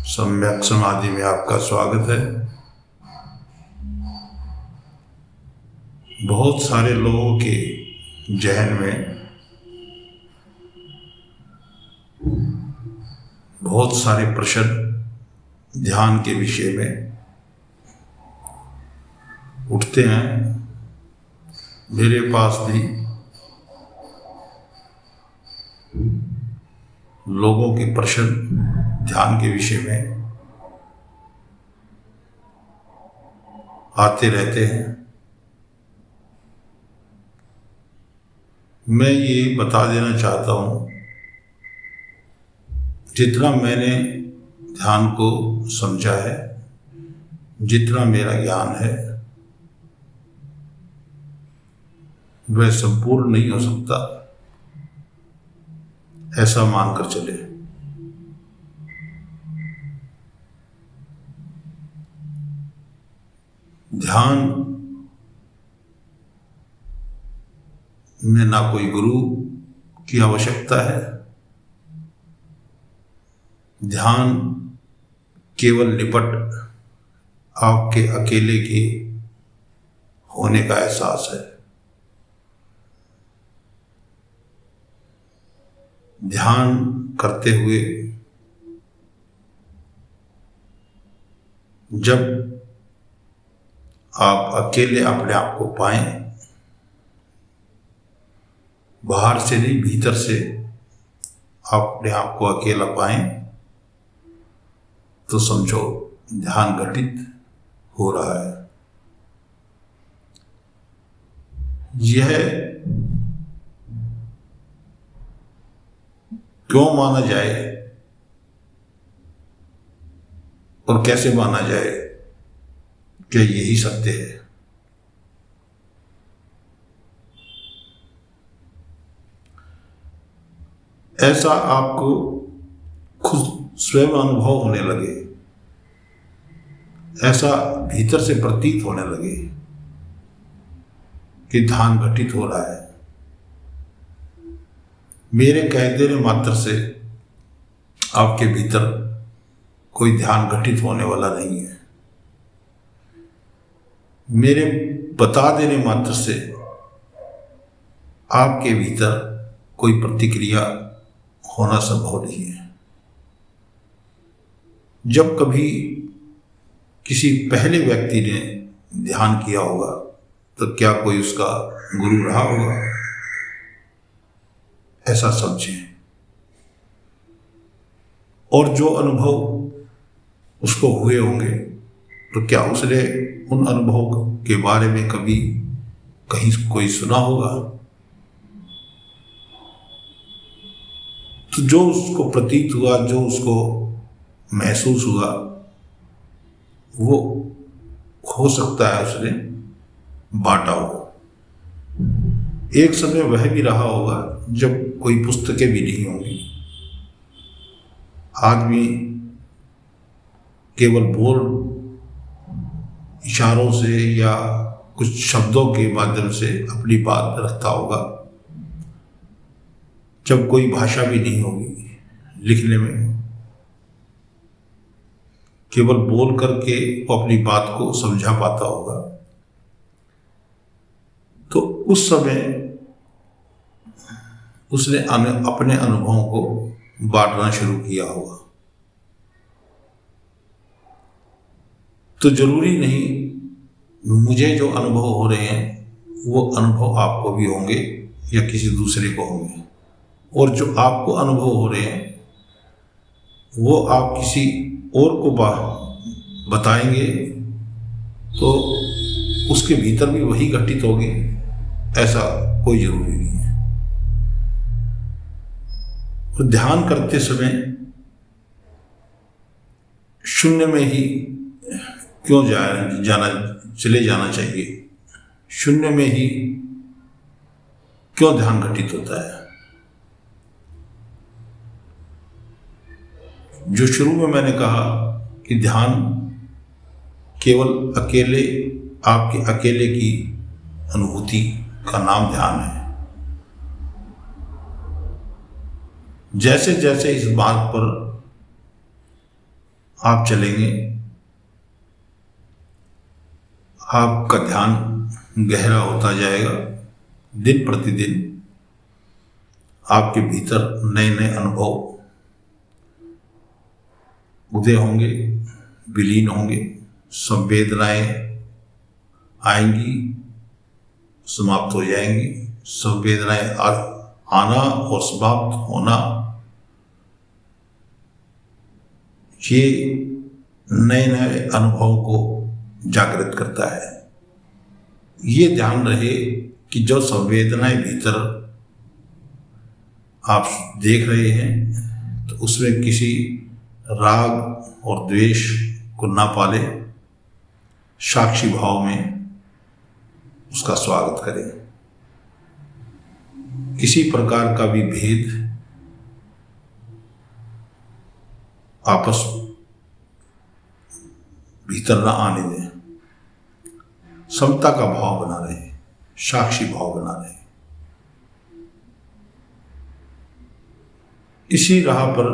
सम्यक समाधि में आपका स्वागत है। बहुत सारे लोगों के जहन में बहुत सारे प्रश्न ध्यान के विषय में उठते हैं। मेरे पास भी लोगों के प्रश्न ध्यान के विषय में आते रहते हैं। मैं ये बता देना चाहता हूँ, जितना मैंने ध्यान को समझा है, जितना मेरा ज्ञान है, वह संपूर्ण नहीं हो सकता, ऐसा मानकर चले। ध्यान में ना कोई गुरु की आवश्यकता है। ध्यान केवल निपट आपके अकेले के होने का एहसास है। ध्यान करते हुए जब आप अकेले अपने आप को पाएं, बाहर से नहीं भीतर से आप अपने आप को अकेला पाएं, तो समझो ध्यान घटित हो रहा है। यह क्यों माना जाए और कैसे माना जाए, क्या यही सत्य है? ऐसा आपको खुद स्वयं अनुभव होने लगे, ऐसा भीतर से प्रतीत होने लगे कि ध्यान घटित हो रहा है। मेरे कह देने मात्र से आपके भीतर कोई ध्यान घटित होने वाला नहीं है। मेरे बता देने मात्र से आपके भीतर कोई प्रतिक्रिया होना संभव नहीं है। जब कभी किसी पहले व्यक्ति ने ध्यान किया होगा, तो क्या कोई उसका गुरु रहा होगा? ऐसा समझें। और जो अनुभव उसको हुए होंगे, तो क्या उसने उन अनुभव के बारे में कभी कहीं कोई सुना होगा? तो जो उसको प्रतीत हुआ, जो उसको महसूस हुआ, वो हो सकता है उसने बांटा हो। एक समय वह भी रहा होगा जब कोई पुस्तकें भी नहीं होंगी। आदमी केवल बोल इशारों से या कुछ शब्दों के माध्यम से अपनी बात रखता होगा। जब कोई भाषा भी नहीं होगी लिखने में, केवल बोल करके वो अपनी बात को समझा पाता होगा, तो उस समय उसने अपने अनुभवों को बांटना शुरू किया होगा। तो जरूरी नहीं मुझे जो अनुभव हो रहे हैं वो अनुभव आपको भी होंगे या किसी दूसरे को होंगे, और जो आपको अनुभव हो रहे हैं वो आप किसी और को बताएंगे तो उसके भीतर भी वही घटित होगी, ऐसा कोई जरूरी नहीं है। तो ध्यान करते समय शून्य में ही क्यों चले जाना चाहिए? शून्य में ही क्यों ध्यान घटित होता है? जो शुरू में मैंने कहा कि ध्यान केवल अकेले आपके अकेले की अनुभूति का नाम ध्यान है। जैसे जैसे इस बात पर आप चलेंगे, आपका ध्यान गहरा होता जाएगा। दिन प्रतिदिन आपके भीतर नए नए अनुभव उदय होंगे, विलीन होंगे, संवेदनाएं आएंगी, समाप्त हो जाएंगी। संवेदनाएं आना और समाप्त होना, ये नए नए अनुभवों को जागृत करता है। ये ध्यान रहे कि जो संवेदनाएं भीतर आप देख रहे हैं, तो उसमें किसी राग और द्वेष को ना पाले, साक्षी भाव में उसका स्वागत करें। किसी प्रकार का भी भेद आपस भीतर ना आने दें। समता का भाव बना रहे, साक्षी भाव बना रहे। इसी राह पर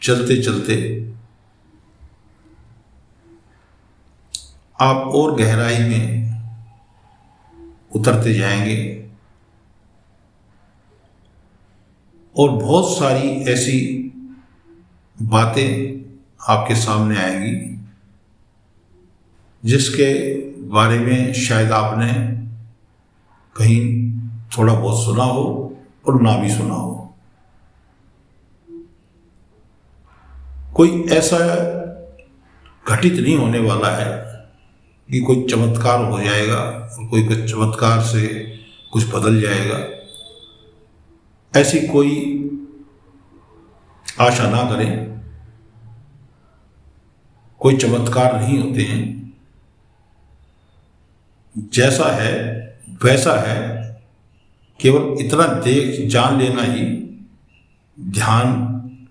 चलते चलते आप और गहराई में उतरते जाएंगे और बहुत सारी ऐसी बातें आपके सामने आएंगी जिसके बारे में शायद आपने कहीं थोड़ा बहुत सुना हो और ना भी सुना हो। कोई ऐसा घटित नहीं होने वाला है कि कोई चमत्कार हो जाएगा और कोई चमत्कार से कुछ बदल जाएगा। ऐसी कोई आशा ना करें। कोई चमत्कार नहीं होते हैं। जैसा है वैसा है, केवल इतना देख जान लेना ही ध्यान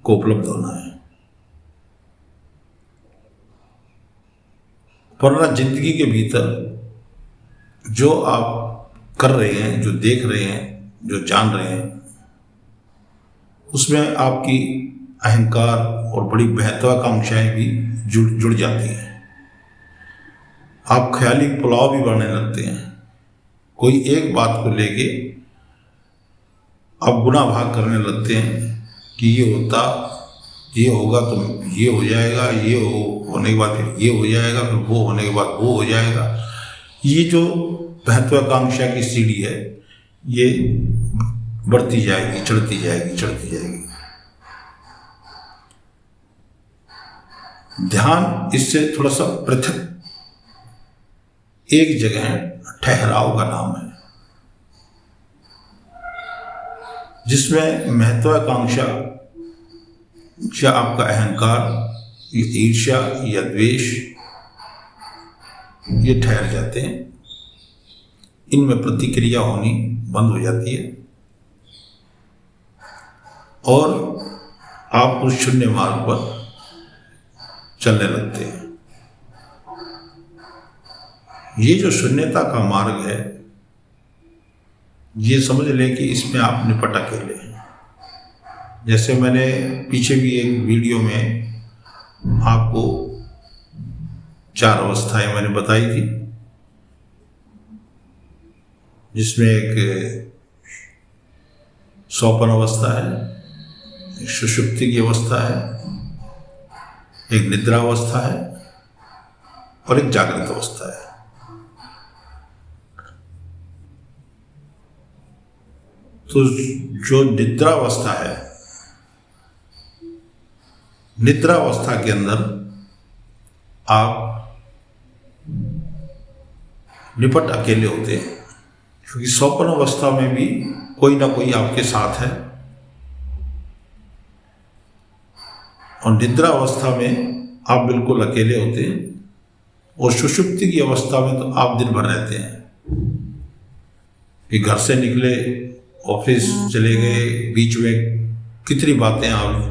को उपलब्ध होना है। वरना जिंदगी के भीतर जो आप कर रहे हैं, जो देख रहे हैं, जो जान रहे हैं, उसमें आपकी अहंकार और बड़ी महत्वाकांक्षाएं भी जुड़ जाती हैं। आप ख्याली पुलाव भी बढ़ने लगते हैं। कोई एक बात को लेके आप गुना भाग करने लगते हैं कि ये होता, ये होगा तो ये हो जाएगा, ये होने के बाद फिर ये हो जाएगा, फिर वो होने के बाद वो हो जाएगा। ये जो महत्वाकांक्षा की सीढ़ी है, ये बढ़ती जाएगी, चढ़ती जाएगी, चढ़ती जाएगी। ध्यान इससे थोड़ा सा पृथक एक जगह ठहराव का नाम है, जिसमें महत्वाकांक्षा या आपका अहंकार, या ईर्ष्या या द्वेष, ये ठहर जाते हैं। इनमें प्रतिक्रिया होनी बंद हो जाती है और आप उस शून्य मार्ग पर चलने लगते हैं। ये जो शून्यता का मार्ग है, ये समझ लें कि इसमें आप निपट अकेले हैं। जैसे मैंने पीछे भी एक वीडियो में आपको 4 अवस्थाएं मैंने बताई थी, जिसमें एक स्वप्न अवस्था है, एक सुषुप्ति की अवस्था है, एक निद्रा अवस्था है और एक जागृत अवस्था है। तो जो निद्रा अवस्था है, निद्रा अवस्था के अंदर आप निपट अकेले होते हैं, क्योंकि स्वप्न अवस्था में भी कोई ना कोई आपके साथ है और निद्रा अवस्था में आप बिल्कुल अकेले होते हैं। और सुषुप्ति की अवस्था में तो आप दिन भर रहते हैं कि घर से निकले, ऑफिस चले गए, बीच में कितनी बातें आप,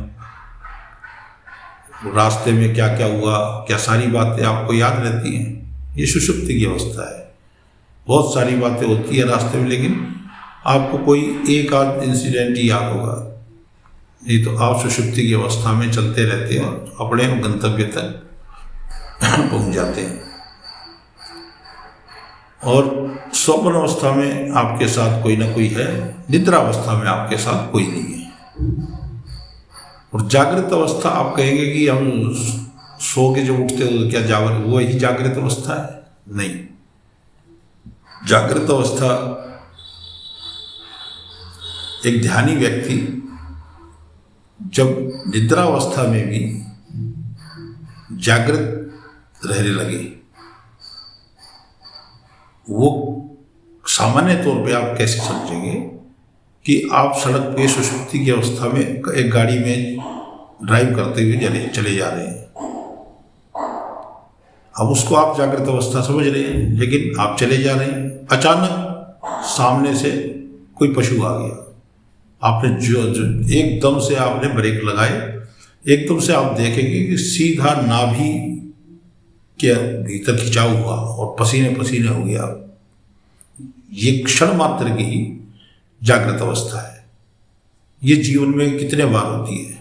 रास्ते में क्या क्या हुआ, क्या सारी बातें आपको याद रहती हैं। ये सुषुप्ति की अवस्था है। बहुत सारी बातें होती है रास्ते में, लेकिन आपको कोई एक आध इंसिडेंट ही याद होगा। ये तो आप सुषुप्ति की अवस्था में चलते रहते हैं और अपने गंतव्य तक पहुंच जाते हैं। और स्वप्न अवस्था में आपके साथ कोई ना कोई है, निद्रा अवस्था में आपके साथ कोई नहीं है। और जागृत अवस्था आप कहेंगे कि हम सो के जो उठते हो क्या जागृत, वो ही जागृत अवस्था है? नहीं, जागृत अवस्था एक ध्यानी व्यक्ति जब निद्रा अवस्था में भी जागृत रहने लगे, वो सामान्य तौर पे आप कैसे समझेंगे कि आप सड़क पे सुषुप्ति की अवस्था में एक गाड़ी में ड्राइव करते हुए चले जा रहे हैं, अब उसको आप जागृत अवस्था समझ रहे हैं, लेकिन आप चले जा रहे हैं, अचानक सामने से कोई पशु आ गया, आपने जो एकदम से आपने ब्रेक लगाए, एकदम से आप देखेंगे कि सीधा नाभि के भीतर खिंचाव हुआ और पसीने पसीने हो गया। ये क्षण मात्र की ही जागृत अवस्था है। ये जीवन में कितने बार होती है?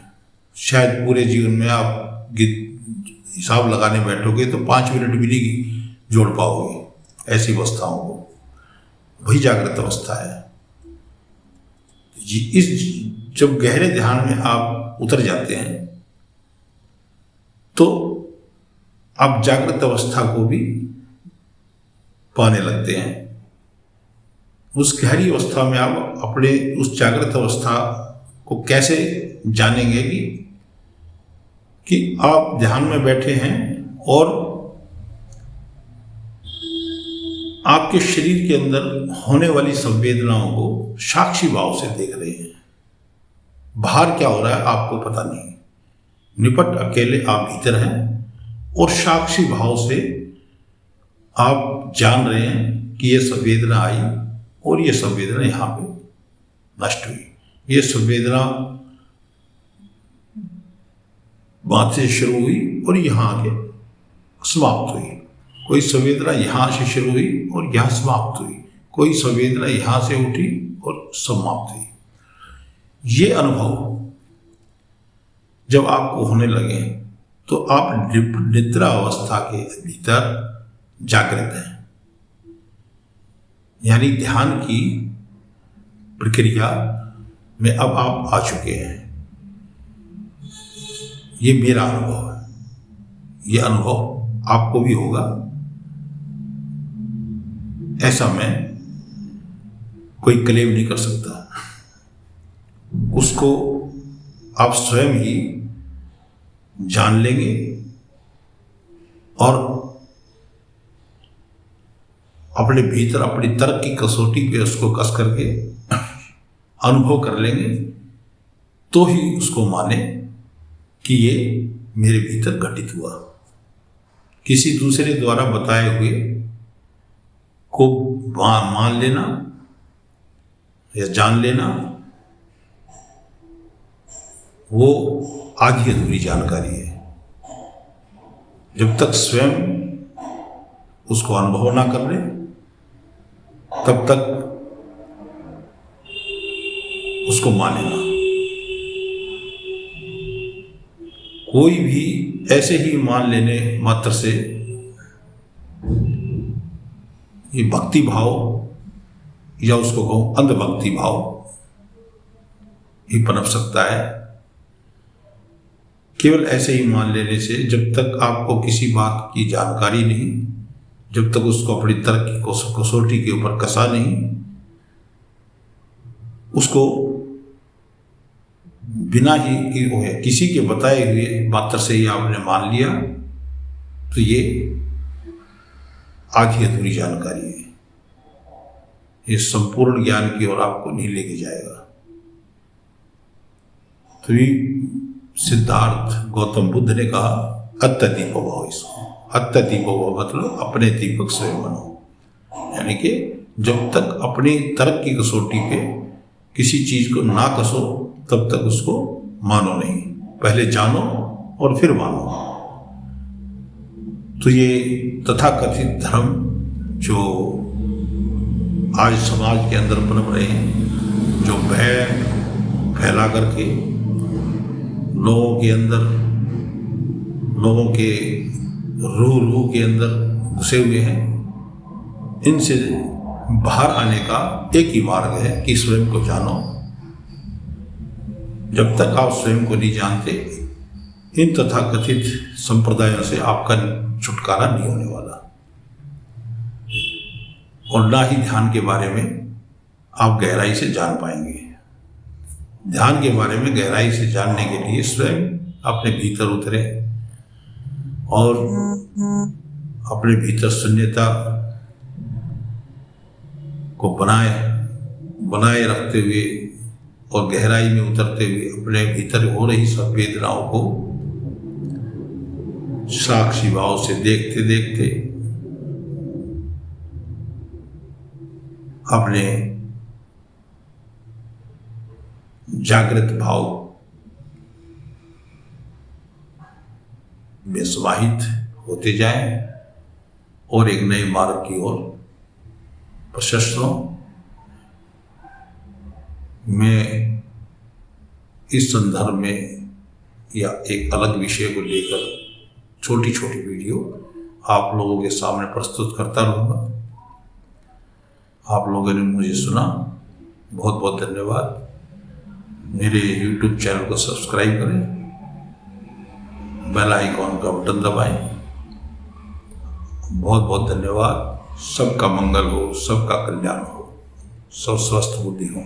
शायद पूरे जीवन में आप हिसाब लगाने बैठोगे तो 5 मिनट भी नहीं जोड़ पाओगे ऐसी अवस्थाओं को। वही जागृत अवस्था है। इस जब गहरे ध्यान में आप उतर जाते हैं तो आप जागृत अवस्था को भी पाने लगते हैं। उस गहरी अवस्था में आप अपने उस जागृत अवस्था को कैसे जानेंगे कि आप ध्यान में बैठे हैं और आपके शरीर के अंदर होने वाली संवेदनाओं को साक्षी भाव से देख रहे हैं। बाहर क्या हो रहा है आपको पता नहीं, निपट अकेले आप भीतर हैं और साक्षी भाव से आप जान रहे हैं कि ये संवेदना आई और ये संवेदना यहाँ पे नष्ट हुई, ये संवेदना वहां से शुरू हुई और यहाँ आके समाप्त हुई। कोई संवेदना यहाँ से शुरू हुई और यहाँ समाप्त हुई, कोई संवेदना यहाँ से उठी और समाप्त हुई। ये अनुभव जब आपको होने लगे तो आप निद्रा अवस्था के भीतर जागृत हैं, यानी ध्यान की प्रक्रिया में अब आप आ चुके हैं। ये मेरा अनुभव है, ये अनुभव आपको भी होगा, ऐसा मैं कोई क्लेम नहीं कर सकता। उसको आप स्वयं ही जान लेंगे और अपने भीतर अपनी तर्क की कसौटी पे उसको कस करके अनुभव कर लेंगे, तो ही उसको माने कि ये मेरे भीतर घटित हुआ। किसी दूसरे द्वारा बताए हुए को मान लेना या जान लेना वो आधी अधूरी जानकारी है। जब तक स्वयं उसको अनुभव ना कर ले तब तक उसको माने ना। कोई भी ऐसे ही मान लेने मात्र से ये भक्ति भाव या उसको कहूं अंधभक्ति भाव ही पनप सकता है। केवल ऐसे ही मान लेने से जब तक आपको किसी बात की जानकारी नहीं, जब तक उसको अपनी तर्क की कसौटी के ऊपर कसा नहीं, उसको बिना ही किसी के बताए हुए मात्र से ही आपने मान लिया तो ये आधी अधूरी जानकारी है। ये संपूर्ण ज्ञान की ओर आपको नहीं लेके जाएगा। तो ये सिद्धार्थ गौतम बुद्ध ने कहा अत्यदीपो भव। इसको अत्यदीपो भव मतलब अपने दीपक स्वयं बनो, यानी कि जब तक अपनी तर्क की कसौटी पे किसी चीज को ना कसो तब तक उसको मानो नहीं, पहले जानो और फिर मानो। तो ये तथाकथित धर्म जो आज समाज के अंदर पनप रहे हैं, जो भय फैला करके लोगों के अंदर, लोगों के रूह के अंदर घुसे हुए हैं, इनसे बाहर आने का एक ही मार्ग है कि स्वयं को जानो। जब तक आप स्वयं को नहीं जानते, इन तथाकथित संप्रदायों से आपका छुटकारा नहीं होने वाला, और ना ही ध्यान के बारे में आप गहराई से जान पाएंगे। ध्यान के बारे में गहराई से जानने के लिए स्वयं अपने भीतर उतरे और अपने भीतर शून्यता को बनाए रखते हुए और गहराई में उतरते हुए अपने भीतर हो रही सब वेदनाओं को साक्षी भाव से देखते देखते अपने जागृत भाव में समाहित होते जाएं और एक नए मार्ग की ओर प्रशस्त हों। मैं इस संदर्भ में या एक अलग विषय को लेकर छोटी छोटी वीडियो आप लोगों के सामने प्रस्तुत करता रहूँगा। आप लोगों ने मुझे सुना, बहुत बहुत धन्यवाद। मेरे YouTube चैनल को सब्सक्राइब करें, बेल आइकॉन का बटन दबाएं। बहुत बहुत धन्यवाद। सबका मंगल हो, सबका कल्याण हो, सब स्वस्थ बुद्धि हो।